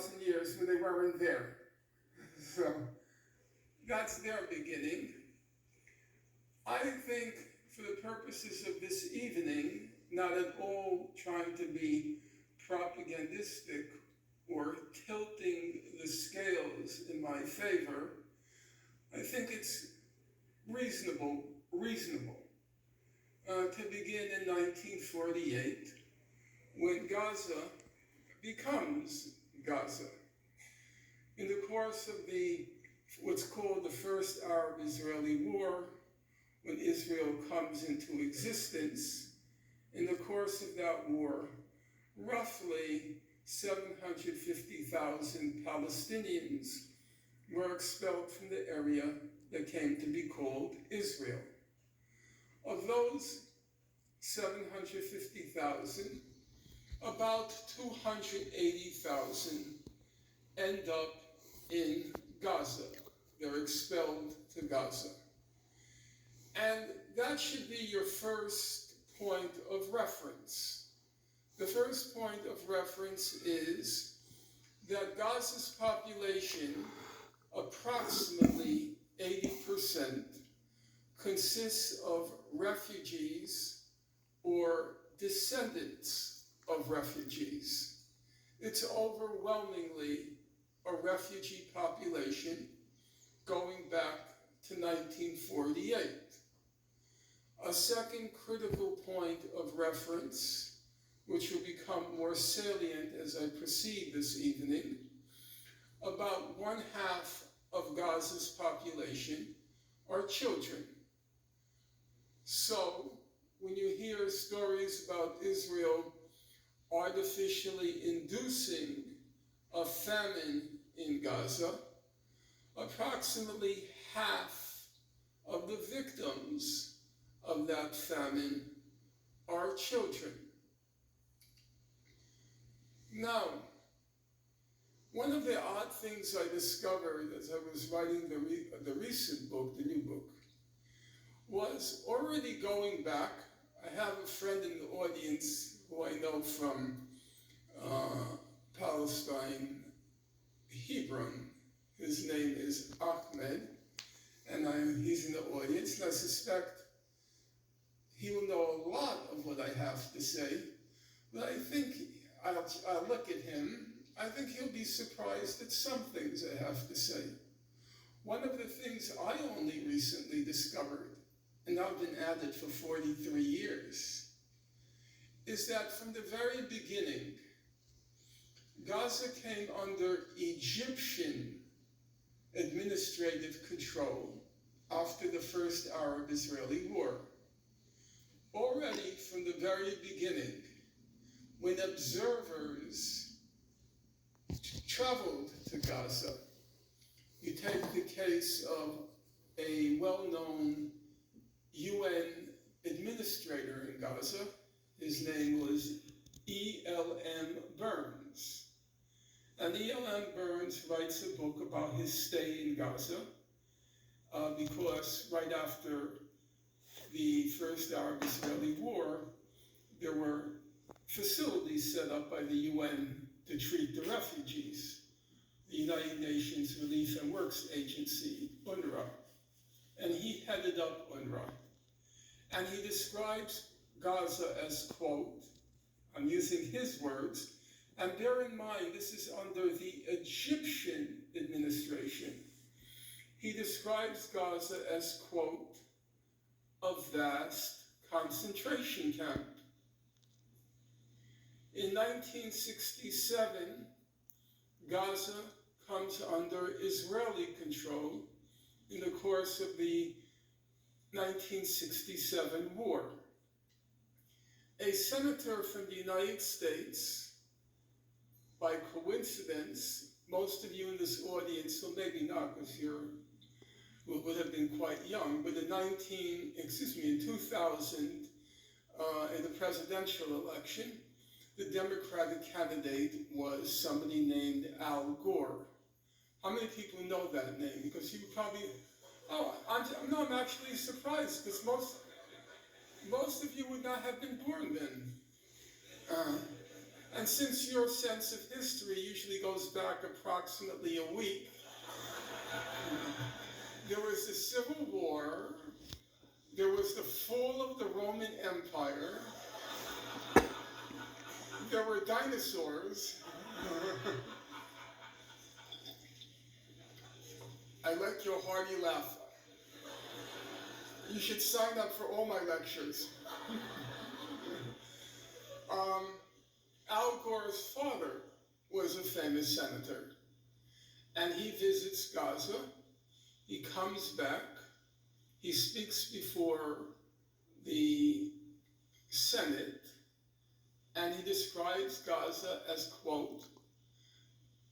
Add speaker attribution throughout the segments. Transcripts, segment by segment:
Speaker 1: 2,000 years when they weren't there. So that's their beginning. I think for the purposes of this evening, not at all trying to be propagandistic or tilting the scales in my favor, I think it's reasonable to begin in 1948 when Gaza becomes Gaza. In the course of what's called the First Arab-Israeli War, when Israel comes into existence, in the course of that war, roughly 750,000 Palestinians were expelled from the area that came to be called Israel. Of those 750,000, about 280,000 end up in Gaza. They're expelled to Gaza. And that should be your first point of reference. The first point of reference is that Gaza's population, approximately 80%, consists of refugees or descendants of refugees. It's overwhelmingly a refugee population going back to 1948. A second critical point of reference, which will become more salient as I proceed this evening, about 1/2 of Gaza's population are children. So when you hear stories about Israel artificially inducing a famine in Gaza, approximately half of the victims of that famine are children. Now, one of the odd things I discovered as I was writing the recent book, the new book, was already going back. I have a friend in the audience who I know from Palestine, Hebron. His name is Ahmed, and he's in the audience, and I suspect he will know a lot of what I have to say, but I think I'll look at him. I think he'll be surprised at some things I have to say. One of the things I only recently discovered, and I've been at it for 43 years, is that from the very beginning, Gaza came under Egyptian administrative control after the First Arab-Israeli War. Already from the very beginning, when observers traveled to Gaza, you take the case of a well-known UN administrator in Gaza. His name was E.L.M. Burns. And E.L.M. Burns writes a book about his stay in Gaza because right after the First Arab-Israeli War, there were facilities set up by the UN to treat the refugees. The United Nations Relief and Works Agency, UNRWA. And he headed up UNRWA. And he describes Gaza as, quote, I'm using his words, and bear in mind this is under the Egyptian administration. He describes Gaza as, quote, a vast concentration camp. In 1967, Gaza comes under Israeli control in the course of the 1967 war. A senator from the United States, by coincidence, most of you in this audience, so maybe not because you would have been quite young, but in 2000, in the presidential election, the Democratic candidate was somebody named Al Gore. How many people know that name? Because you probably, I'm actually surprised because most of you would not have been born then. And since your sense of history usually goes back approximately a week, there was the Civil War, there was the fall of the Roman Empire, there were dinosaurs. I like your hearty laugh. You should sign up for all my lectures. Al Gore's father was a famous senator, and he visits Gaza. He comes back. He speaks before the Senate, and he describes Gaza as, quote,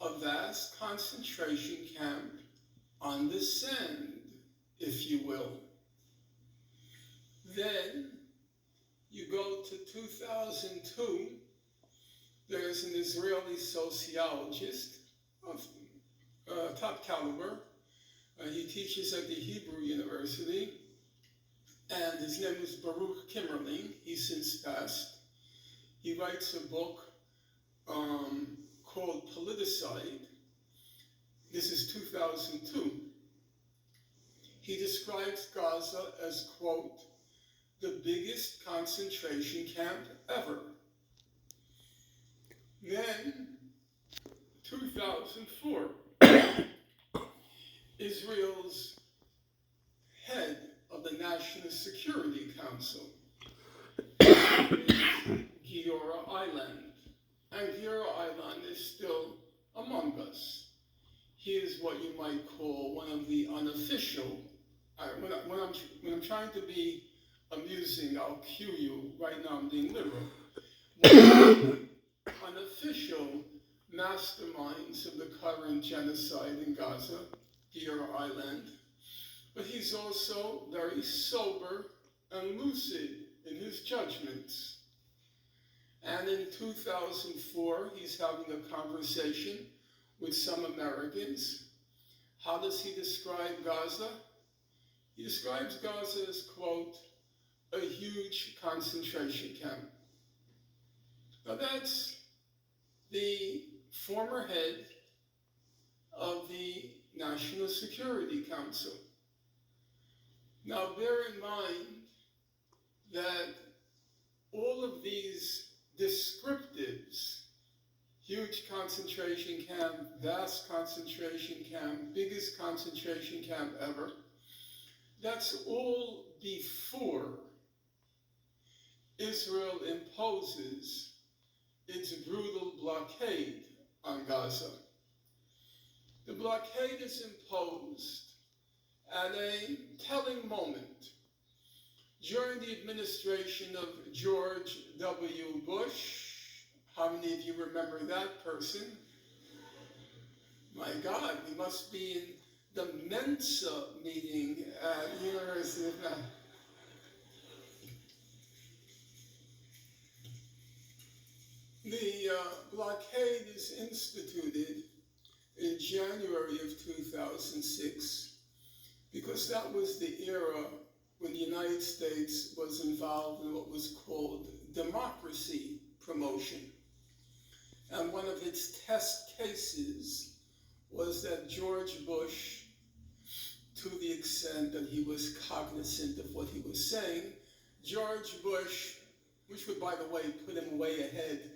Speaker 1: a vast concentration camp on the sand, if you will. Then you go to 2002, there's an Israeli sociologist of top caliber. He teaches at the Hebrew University, and his name is Baruch Kimmerling. He's since passed. He writes a book called Politicide. This is 2002. He describes Gaza as, quote, the biggest concentration camp ever. Then, 2004, Israel's head of the National Security Council is Giora Eiland. And Giora Eiland is still among us. He is what you might call one of the unofficial, when I'm trying to be amusing, I'll cue you. Right now I'm being liberal. One of the unofficial masterminds of the current genocide in Gaza, Giora Eiland. But he's also very sober and lucid in his judgments. And in 2004, he's having a conversation with some Americans. How does he describe Gaza? He describes Gaza as, quote, a huge concentration camp. Now that's the former head of the National Security Council. Now bear in mind that all of these descriptives, huge concentration camp, vast concentration camp, biggest concentration camp ever, that's all before Israel imposes its brutal blockade on Gaza. The blockade is imposed at a telling moment. During the administration of George W. Bush, how many of you remember that person? My God, we must be in the Mensa meeting at University of Maryland. The blockade is instituted in January of 2006 because that was the era when the United States was involved in what was called democracy promotion. And one of its test cases was that George Bush, to the extent that he was cognizant of what he was saying, George Bush, which would, by the way, put him way ahead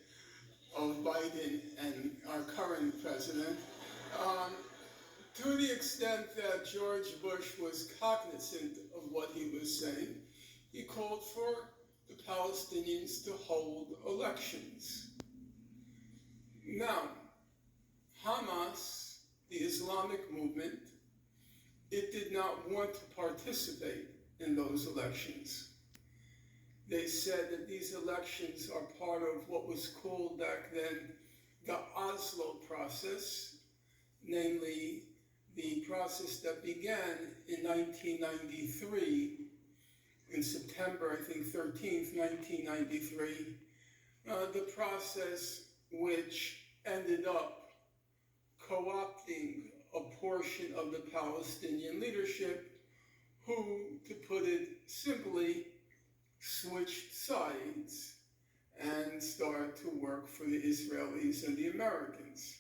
Speaker 1: of Biden and our current president, to the extent that George Bush was cognizant of what he was saying, he called for the Palestinians to hold elections. Now, Hamas, the Islamic movement, it did not want to participate in those elections. They said that these elections are part of what was called back then the Oslo process, namely the process that began in 1993, in September, I think, 13th, 1993, the process which ended up co-opting a portion of the Palestinian leadership who, to put it simply, switched sides and start to work for the Israelis and the Americans.